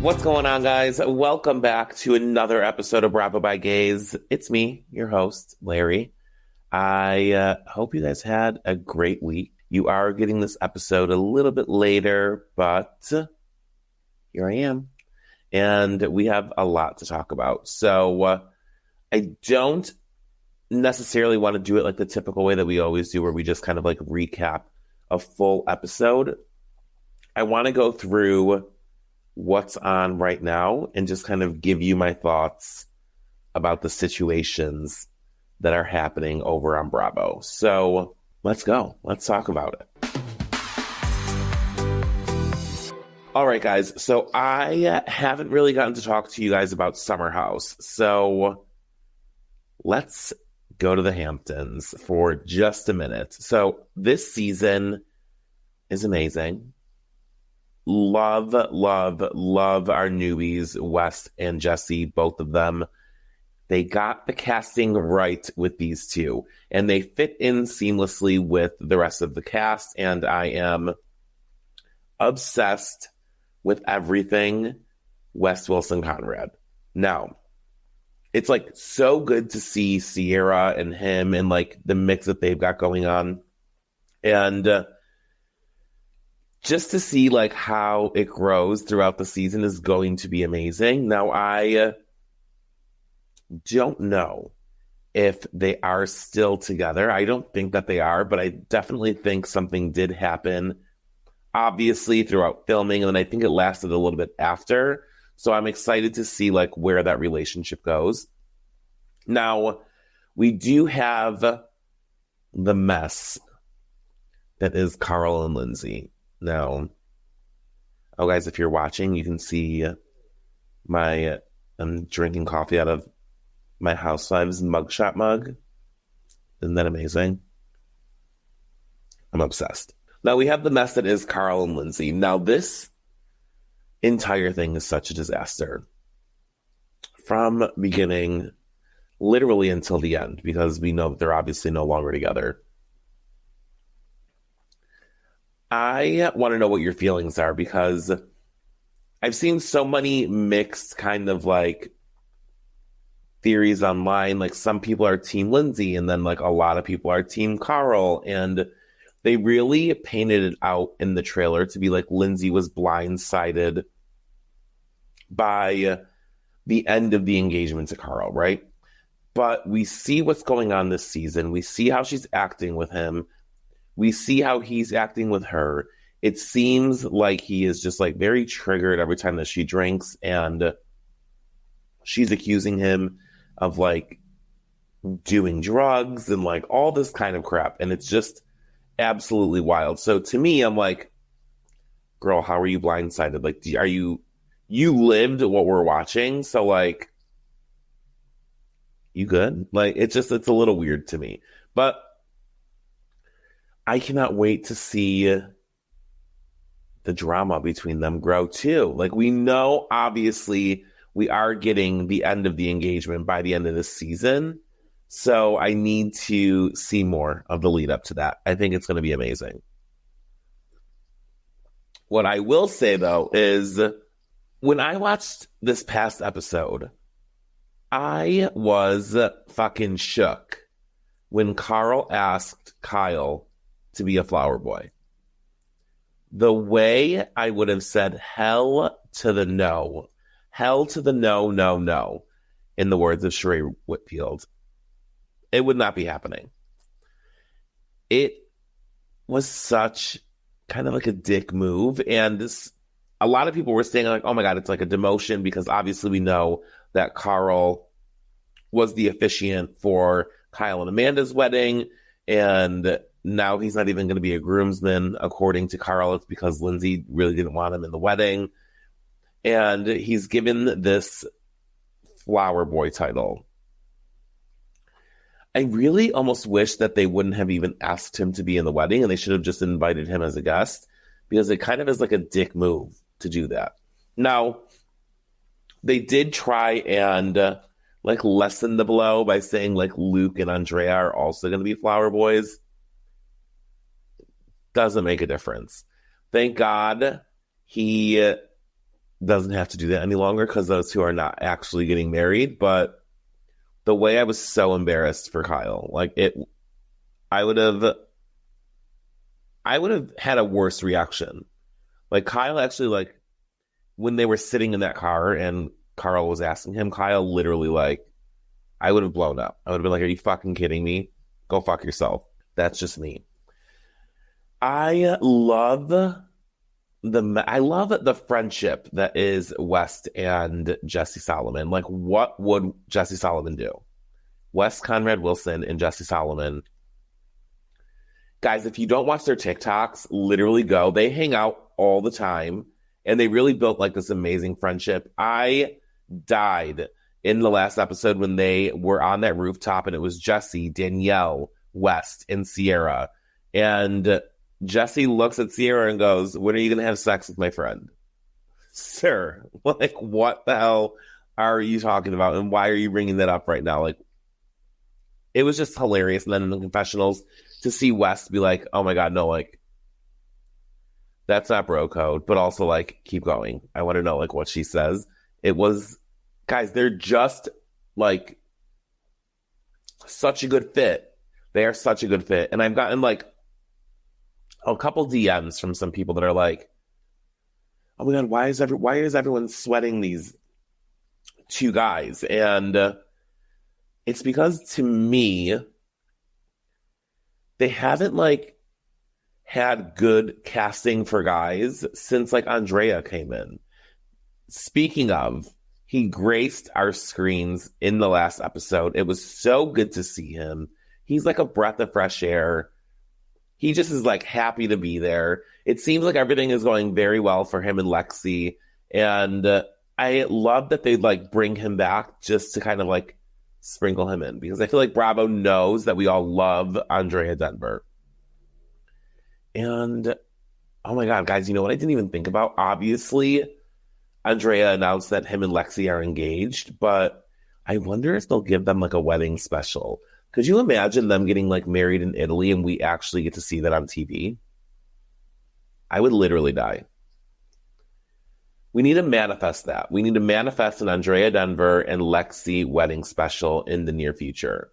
What's going on, guys? Welcome back to another episode of Bravo by Gays. It's me, your host, Larry. I hope you guys had a great week. You are getting this episode a little bit later, but here I am. And we have a lot to talk about. So I don't necessarily want to do it like the typical way that we always do, where we just kind of like recap a full episode. I want to go through what's on right now and just kind of give you my thoughts about the situations that are happening over on Bravo. So let's go. Let's talk about it. All right, guys. So I haven't really gotten to talk to you guys about Summer House. So let's go to the Hamptons for just a minute. So this season is amazing. Love our newbies, Wes and Jesse, both of them. They got the casting right with these two, and they fit in seamlessly with the rest of the cast, and I am obsessed with everything Wes Wilson Conrad. Now, it's like so good to see Sierra and him and like the mix that they've got going on. And just to see like how it grows throughout the season is going to be amazing. Now, I don't know if they are still together. I don't think that they are, but I definitely think something did happen, obviously, throughout filming, and then I think it lasted a little bit after. So I'm excited to see like where that relationship goes. Now, we do have the mess that is Carl and Lindsay. Now, oh guys, if you're watching, you can see I'm drinking coffee out of my Housewives mugshot mug. Isn't that amazing? I'm obsessed. Now we have the mess that is Carl and Lindsay. Now this entire thing is such a disaster. From beginning, literally until the end, because we know that they're obviously no longer together. I want to know what your feelings are, because I've seen so many mixed kind of like theories online. Like some people are team Lindsay, and then like a lot of people are team Carl, and they really painted it out in the trailer to be like Lindsay was blindsided by the end of the engagement to Carl, right? But we see what's going on this season. We see how she's acting with him. We see how he's acting with her. It seems like he is just like very triggered every time that she drinks, and she's accusing him of like doing drugs and like all this kind of crap. And it's just absolutely wild. So to me, I'm like, girl, how are you blindsided? Like, you lived what we're watching. So like, you good? Like, it's a little weird to me, but I cannot wait to see the drama between them grow too. Like, we know, obviously, we are getting the end of the engagement by the end of this season. So I need to see more of the lead up to that. I think it's going to be amazing. What I will say, though, is when I watched this past episode, I was fucking shook when Carl asked Kyle to be a flower boy. The way I would have said hell to the no, no, in the words of Sheree Whitfield, it would not be happening. It was such kind of like a dick move. And a lot of people were saying like, oh my God, it's like a demotion, because obviously we know that Carl was the officiant for Kyle and Amanda's wedding, and now he's not even going to be a groomsman. According to Carl, it's because Lindsay really didn't want him in the wedding. And he's given this flower boy title. I really almost wish that they wouldn't have even asked him to be in the wedding, and they should have just invited him as a guest, because it kind of is like a dick move to do that. Now, they did try and like lessen the blow by saying like Luke and Andrea are also going to be flower boys. Doesn't make a difference. Thank God he doesn't have to do that any longer because those two are not actually getting married. But the way I was so embarrassed for Kyle, like I would have had a worse reaction. Like Kyle actually, like when they were sitting in that car and Carl was asking him, Kyle literally, like, I would have blown up. I would have been like, are you fucking kidding me? Go fuck yourself. That's just me. I love the friendship that is Wes and Jesse Solomon. Like, what would Jesse Solomon do? Wes Conrad Wilson and Jesse Solomon. Guys, if you don't watch their TikToks, literally go. They hang out all the time, and they really built like this amazing friendship. I died in the last episode when they were on that rooftop, and it was Jesse, Danielle, West, and Sierra. And Jesse looks at Sierra and goes, when are you going to have sex with my friend? Sir, like, what the hell are you talking about? And why are you bringing that up right now? Like, it was just hilarious. And then in the confessionals, to see West be like, oh my God, no, like, that's not bro code. But also, like, keep going. I want to know, like, what she says. It was, guys, they're just, like, such a good fit. They are such a good fit. And I've gotten, like, a couple DMs from some people that are like, oh my God, why is everyone sweating these two guys? And it's because, to me, they haven't, like, had good casting for guys since, like, Andrea came in. Speaking of, he graced our screens in the last episode. It was so good to see him. He's like a breath of fresh air. He just is, like, happy to be there. It seems like everything is going very well for him and Lexi. And I love that they, like, bring him back just to kind of, like, sprinkle him in. Because I feel like Bravo knows that we all love Andrea Denver. And, oh my God, guys, you know what I didn't even think about? Obviously, Andrea announced that him and Lexi are engaged. But I wonder if they'll give them, like, a wedding special. Could you imagine them getting, like, married in Italy and we actually get to see that on TV? I would literally die. We need to manifest that. We need to manifest an Andrea Denver and Lexi wedding special in the near future.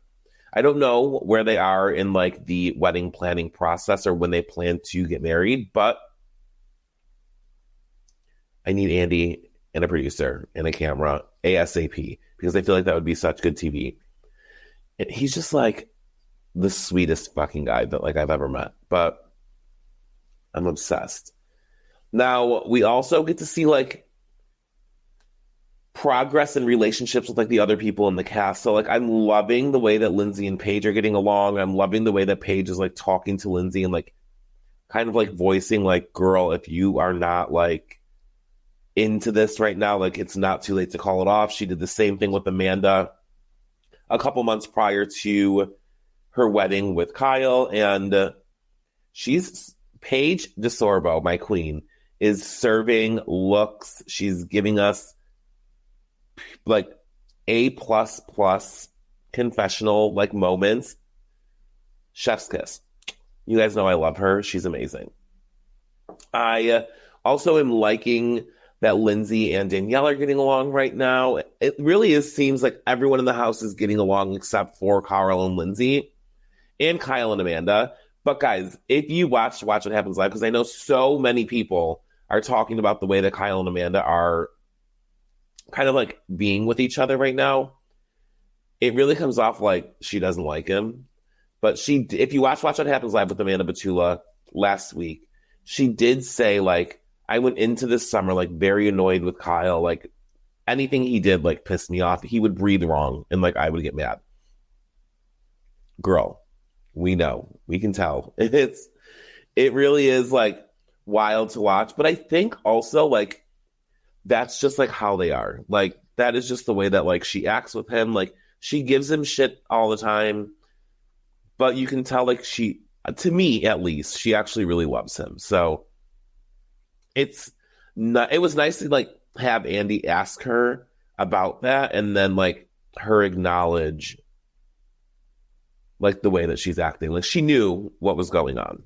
I don't know where they are in, like, the wedding planning process or when they plan to get married, but I need Andy and a producer and a camera ASAP because I feel like that would be such good TV. He's just, like, the sweetest fucking guy that, like, I've ever met. But I'm obsessed. Now, we also get to see, like, progress in relationships with, like, the other people in the cast. So, like, I'm loving the way that Lindsay and Paige are getting along. I'm loving the way that Paige is, like, talking to Lindsay and, like, kind of, like, voicing, like, girl, if you are not, like, into this right now, like, it's not too late to call it off. She did the same thing with Amanda a couple months prior to her wedding with Kyle, and she's Paige DeSorbo, my queen, is serving looks. She's giving us, like, A++ confessional, like, moments. Chef's kiss. You guys know I love her. She's amazing. I also am liking that Lindsay and Danielle are getting along right now. It really seems like everyone in the house is getting along except for Carl and Lindsay and Kyle and Amanda. But guys, if you Watch What Happens Live, because I know so many people are talking about the way that Kyle and Amanda are kind of, like, being with each other right now, it really comes off like she doesn't like him. But if you Watch What Happens Live with Amanda Batula last week, she did say, like, I went into this summer, like, very annoyed with Kyle. Like, anything he did, like, pissed me off. He would breathe wrong, and, like, I would get mad. Girl, we know. We can tell. It really is, like, wild to watch. But I think also, like, that's just, like, how they are. Like, that is just the way that, like, she acts with him. Like, she gives him shit all the time. But you can tell, like, she, to me at least, she actually really loves him. So it was nice to, like, have Andy ask her about that and then, like, her acknowledge, like, the way that she's acting. Like, she knew what was going on.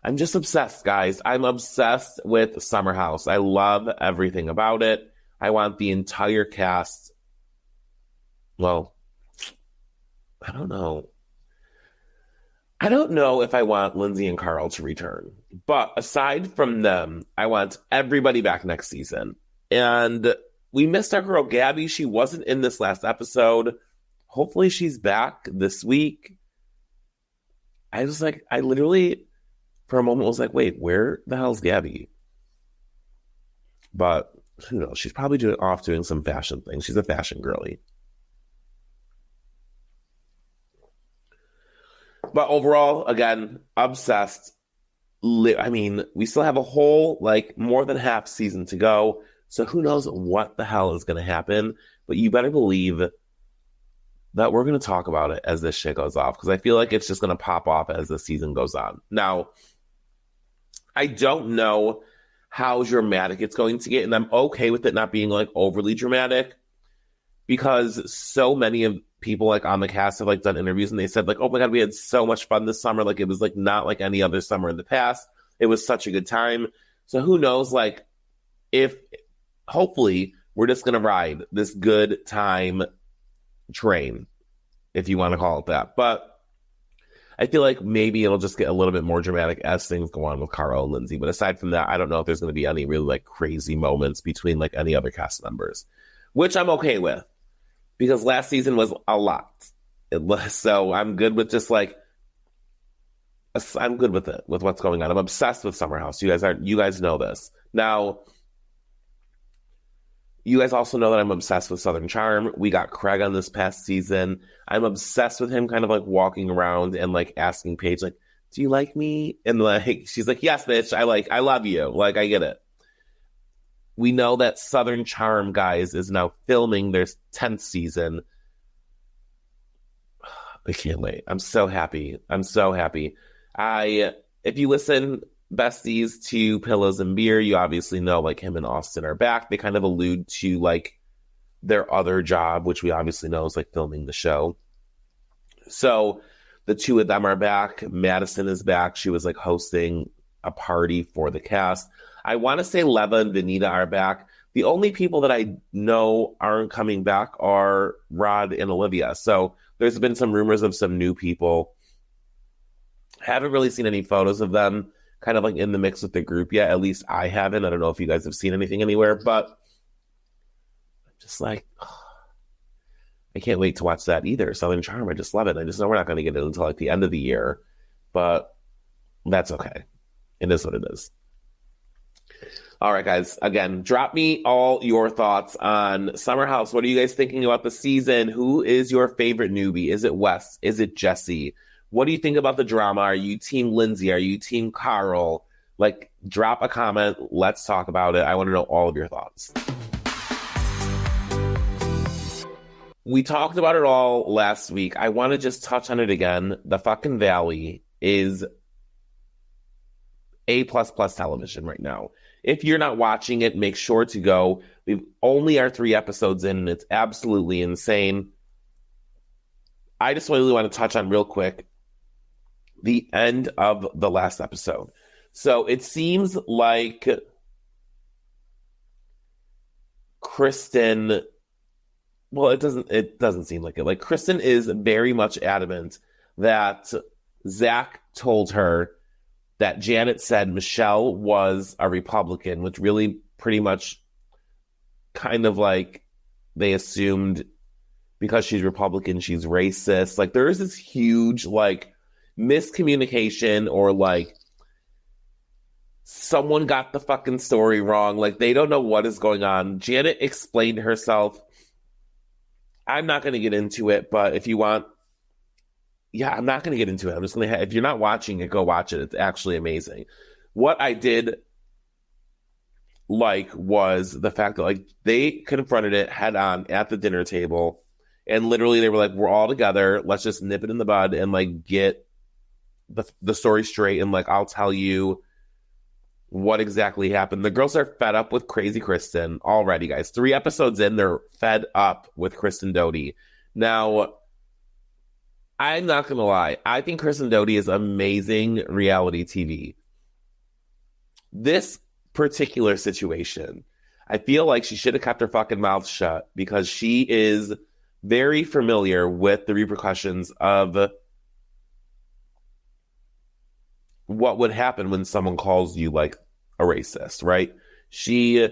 I'm just obsessed, guys. I'm obsessed with Summer House. I love everything about it. I want the entire cast. Well, I don't know. I don't know if I want Lindsay and Carl to return. But aside from them, I want everybody back next season. And we missed our girl Gabby. She wasn't in this last episode. Hopefully she's back this week. I literally, for a moment, was like, wait, where the hell's Gabby? But who knows? She's probably doing some fashion things. She's a fashion girly. But overall, again, obsessed. I mean, we still have a whole, more than half season to go. So who knows what the hell is going to happen. But you better believe that we're going to talk about it as this shit goes off. Because I feel like it's just going to pop off as the season goes on. Now, I don't know how dramatic it's going to get. And I'm okay with it not being, overly dramatic. Because so many of people, on the cast have, done interviews. And they said, oh, my God, we had so much fun this summer. It was, not like any other summer in the past. It was such a good time. So who knows, if... Hopefully, we're just going to ride this good time train, if you want to call it that. But I feel like maybe it'll just get a little bit more dramatic as things go on with Carl and Lindsay. But aside from that, I don't know if there's going to be any really crazy moments between any other cast members, which I'm okay with because last season was a lot. So I'm good with just I'm good with it, with what's going on. I'm obsessed with Summer House. You guys know this. Now, you guys also know that I'm obsessed with Southern Charm. We got Craig on this past season. I'm obsessed with him kind of walking around and asking Paige, do you like me? And she's like, yes, bitch, I love you. I get it. We know that Southern Charm, guys, is now filming their 10th season. I can't wait. I'm so happy. If you listen, besties, to Pillows and Beer, you obviously know him and Austin are back. They kind of allude to their other job, which we obviously know is filming the show. So the two of them are back. Madison is back. She was hosting a party for the cast. I want to say Leva and Vanita are back. The only people that I know aren't coming back are Rod and Olivia. So there's been some rumors of some new people. Haven't really seen any photos of them kind of in the mix with the group yet. At least I haven't. I don't know if you guys have seen anything anywhere, but I'm just I can't wait to watch that either. Southern Charm, I just love it. I just know we're not going to get it until the end of the year, but that's okay. It is what it is. All right, guys. Again, drop me all your thoughts on Summer House. What are you guys thinking about the season? Who is your favorite newbie? Is it Wes? Is it Jesse? What do you think about the drama? Are you team Lindsay? Are you team Carl? Drop a comment. Let's talk about it. I want to know all of your thoughts. We talked about it all last week. I want to just touch on it again. The fucking Valley is A++ television right now. If you're not watching it, make sure to go. We only are 3 episodes in, and it's absolutely insane. I just really want to touch on real quick the end of the last episode. So it seems like Kristen, well, it doesn't seem like it. Kristen is very much adamant that Zach told her that Janet said Michelle was a Republican, which really pretty much kind of they assumed because she's Republican, she's racist. There is this huge miscommunication or someone got the fucking story wrong. They don't know what is going on. Janet explained herself. I'm not going to get into it, but if you want, I'm not going to get into it. I'm just going to, if you're not watching it, go watch it. It's actually amazing. What I did was the fact that they confronted it head on at the dinner table, and literally they were we're all together. Let's just nip it in the bud and get the story straight. And I'll tell you what exactly happened. The girls are fed up with Crazy Kristen already, guys. 3 episodes in, they're fed up with Kristen Doty. Now, I'm not going to lie. I think Kristen Doty is amazing reality TV. this particular situation, I feel like she should have kept her fucking mouth shut because she is very familiar with the repercussions of what would happen when someone calls you like a racist, right? She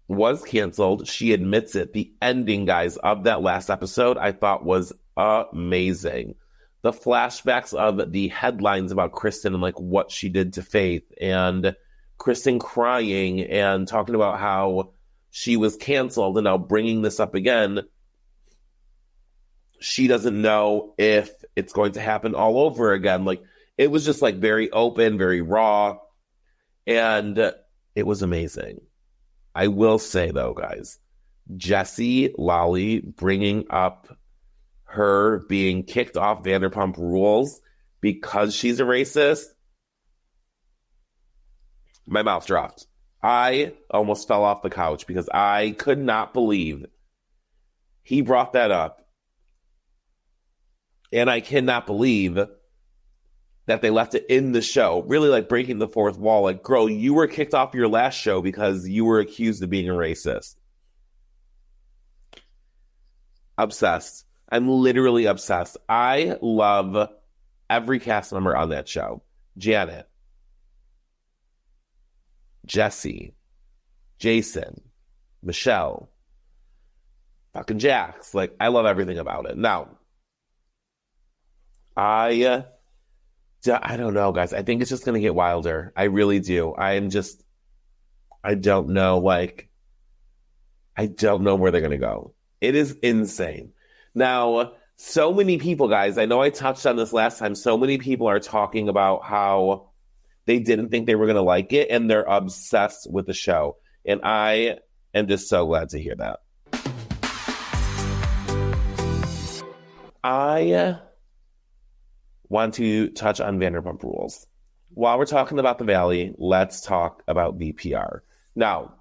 was canceled. She admits it. The ending, guys, of that last episode, I thought was amazing. The flashbacks of the headlines about Kristen and like what she did to Faith, and Kristen crying and talking about how she was canceled, and now bringing this up again. She doesn't know if it's going to happen all over again. Like, it was just like very open, very raw, and it was amazing. I will say though, guys, Jesse Lolly bringing up her being kicked off Vanderpump Rules because she's a racist, my mouth dropped. I almost fell off the couch because I could not believe he brought that up. And I cannot believe that they left it in the show, really like breaking the fourth wall. Like, girl, you were kicked off your last show because you were accused of being a racist. Obsessed. I'm literally obsessed. I love every cast member on that show. Janet, Jesse, Jason, Michelle, fucking Jax. Like, I love everything about it. Now, I don't know, guys. I think it's just going to get wilder. I really do. I don't know, like, I don't know where they're going to go. It is insane. Now, so many people, guys, I know I touched on this last time. So many people are talking about how they didn't think they were going to like it, and they're obsessed with the show. And I am just so glad to hear that. I want to touch on Vanderpump Rules. While we're talking about the Valley, let's talk about VPR. Now,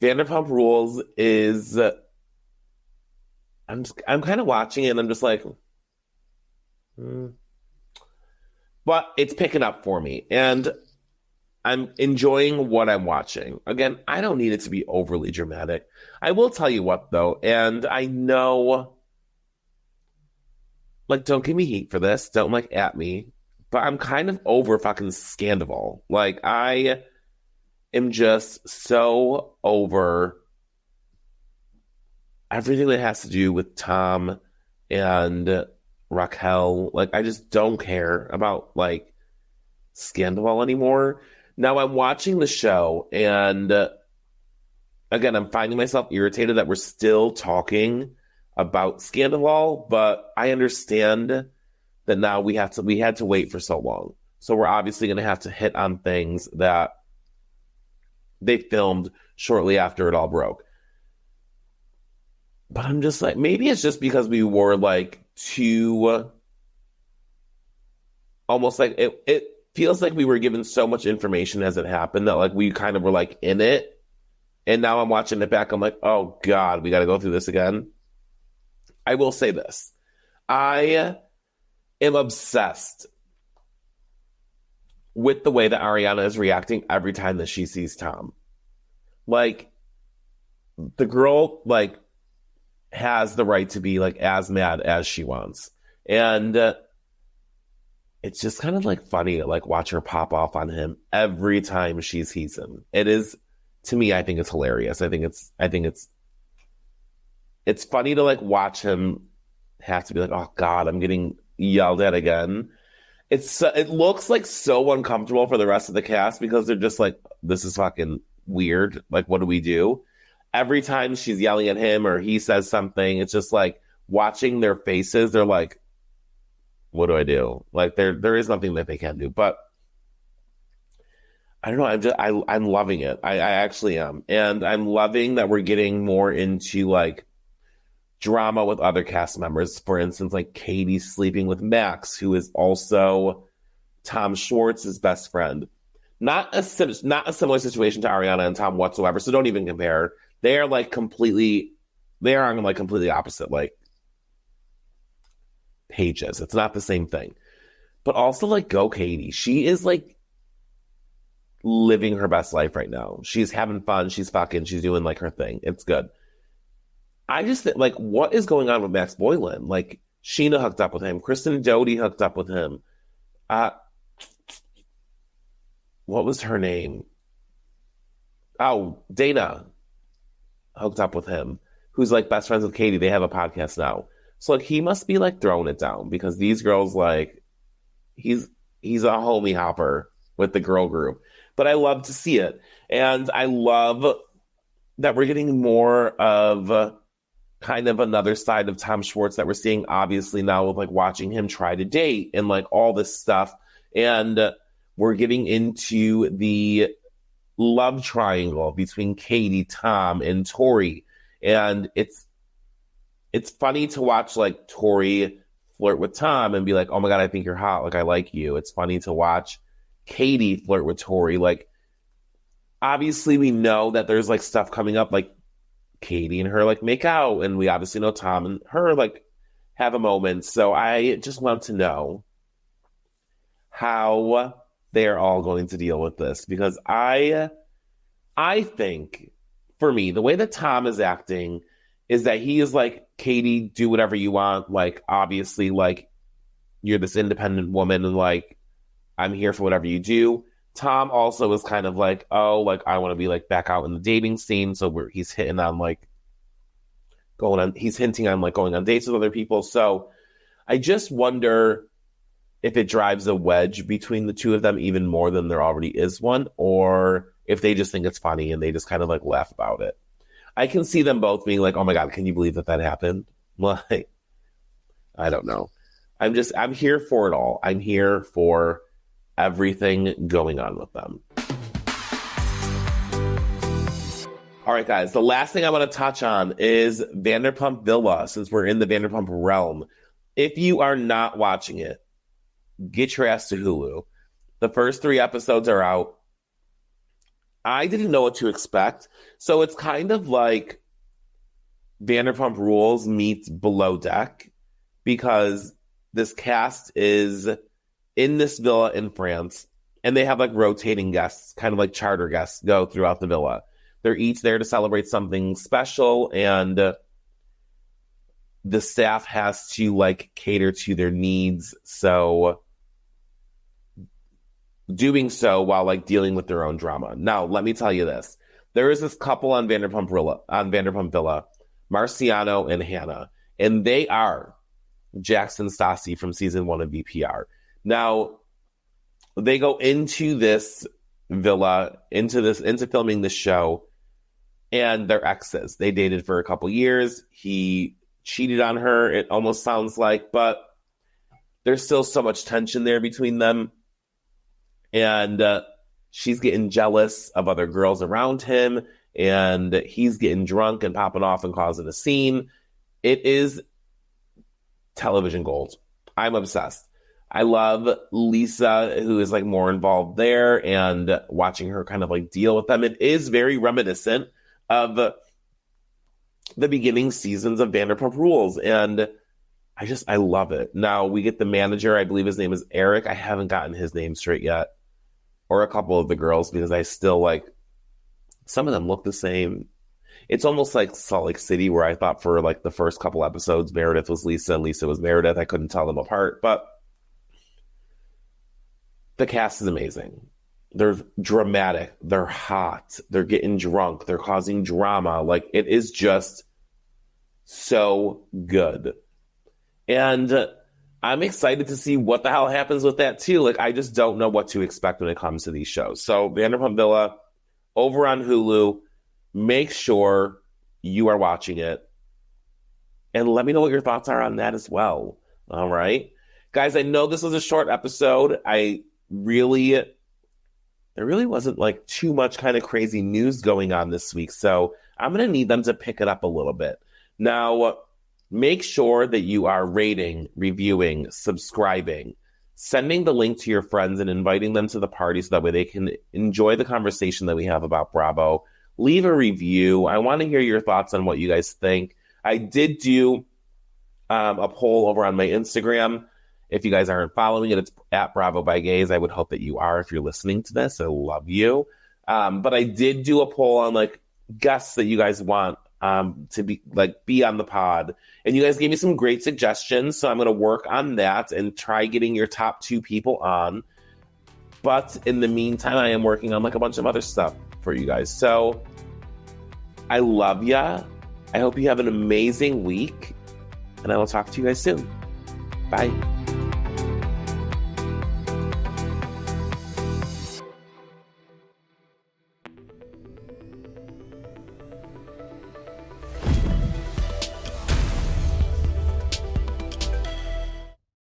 Vanderpump Rules is... I'm kind of watching it and I'm just like, But it's picking up for me and I'm enjoying what I'm watching. Again, I don't need it to be overly dramatic. I will tell you what though, and I know, like, don't give me heat for this. Don't like at me, but I'm kind of over fucking Scandal. Like, I am just so over everything that has to do with Tom and Raquel. Like, I just don't care about, like, Scandal anymore. Now I'm watching the show, and again, I'm finding myself irritated that we're still talking about Scandal, but I understand that now we had to wait for so long. So we're obviously going to have to hit on things that they filmed shortly after it all broke. But I'm just like, maybe it's just because we were like too, almost like it feels like we were given so much information as it happened that like we kind of were like in it. And now I'm watching it back. I'm like, oh God, we got to go through this again. I will say this. I am obsessed with the way that Ariana is reacting every time that she sees Tom. Like, the girl, like, has the right to be, like, as mad as she wants. And it's just kind of, like, funny to, like, watch her pop off on him every time she sees him. It is, to me, I think it's hilarious. I think it's funny to, like, watch him have to be like, oh, God, I'm getting yelled at again. It looks, like, so uncomfortable for the rest of the cast because they're just like, this is fucking weird. Like, what do we do? Every time she's yelling at him or he says something, it's just like watching their faces. They're like, what do I do? Like, there is nothing that they can do. But I don't know. I'm loving it. I actually am. And I'm loving that we're getting more into, like, drama with other cast members. For instance, like Katie sleeping with Max, who is also Tom Schwartz's best friend. Not a similar situation to Ariana and Tom whatsoever. So don't even compare. They are on like completely opposite, like, pages. It's not the same thing. But also, like, go Katie. She is like living her best life right now. She's having fun. She's fucking. She's doing like her thing. It's good. I just think, like, what is going on with Max Boylan? Like, Sheena hooked up with him. Kristen Doty hooked up with him. What was her name? Oh, Dana hooked up with him, who's like best friends with Katie. They have a podcast now. So like he must be like throwing it down because these girls, like, he's a homie hopper with the girl group. But I love to see it. And I love that we're getting more of kind of another side of Tom Schwartz that we're seeing obviously now with like watching him try to date and like all this stuff. And we're getting into the love triangle between Katie, Tom, and Tori. And it's funny to watch like Tori flirt with Tom and be like, oh my God, I think you're hot. Like, I like you. It's funny to watch Katie flirt with Tori. Like, obviously we know that there's like stuff coming up, like Katie and her like make out. And we obviously know Tom and her like have a moment. So I just want to know how they are all going to deal with this, because I think, for me, the way that Tom is acting is that he is like, Katie, do whatever you want. Like, obviously, like, you're this independent woman and like, I'm here for whatever you do. Tom also is kind of like, oh, like, I want to be like back out in the dating scene. So he's hitting on like he's hinting on like going on dates with other people. So I just wonder if it drives a wedge between the two of them even more than there already is one, or if they just think it's funny and they just kind of like laugh about it. I can see them both being like, oh my God, can you believe that happened? Like, I don't know. I'm here for it all. I'm here for everything going on with them. All right, guys, the last thing I want to touch on is Vanderpump Villa, since we're in the Vanderpump realm. If you are not watching it, get your ass to Hulu. The first 3 episodes are out. I didn't know what to expect. So it's kind of like Vanderpump Rules meets Below Deck, because this cast is in this villa in France, and they have like rotating guests, kind of like charter guests, go throughout the villa. They're each there to celebrate something special, and the staff has to like cater to their needs. So doing so while like dealing with their own drama. Now, let me tell you this. There is this couple on Vanderpump Villa, Marciano and Hannah, and they are Jackson Stassi from season 1 of VPR. Now, they go into this villa, into filming this show, and they're exes. They dated for a couple years. He cheated on her, it almost sounds like, but there's still so much tension there between them. And she's getting jealous of other girls around him, and he's getting drunk and popping off and causing a scene. It is television gold. I'm obsessed. I love Lisa, who is like more involved there, and watching her kind of like deal with them. It is very reminiscent of the beginning seasons of Vanderpump Rules, and I love it. Now we get the manager. I believe his name is Eric. I haven't gotten his name straight yet. Or a couple of the girls, because I still like, some of them look the same. It's almost like Salt Lake City, where I thought for like the first couple episodes, Meredith was Lisa and Lisa was Meredith. I couldn't tell them apart, but the cast is amazing. They're dramatic. They're hot. They're getting drunk. They're causing drama. Like, it is just so good. And I'm excited to see what the hell happens with that too. Like, I just don't know what to expect when it comes to these shows. So Vanderpump Villa over on Hulu, make sure you are watching it, and let me know what your thoughts are on that as well. All right, guys, I know this was a short episode. There really wasn't like too much kind of crazy news going on this week. So I'm going to need them to pick it up a little bit. Now, make sure that you are rating, reviewing, subscribing, sending the link to your friends, and inviting them to the party so that way they can enjoy the conversation that we have about Bravo. Leave a review. I want to hear your thoughts on what you guys think. I did do a poll over on my Instagram, If you guys aren't following it, it's at Bravo by Gays. I would hope that you are if you're listening to this. I love you. But I did do a poll on like guests that you guys want to be on the pod. And you guys gave me some great suggestions. So I'm going to work on that and try getting your top 2 people on. But in the meantime, I am working on like a bunch of other stuff for you guys. So I love ya. I hope you have an amazing week. And I will talk to you guys soon. Bye.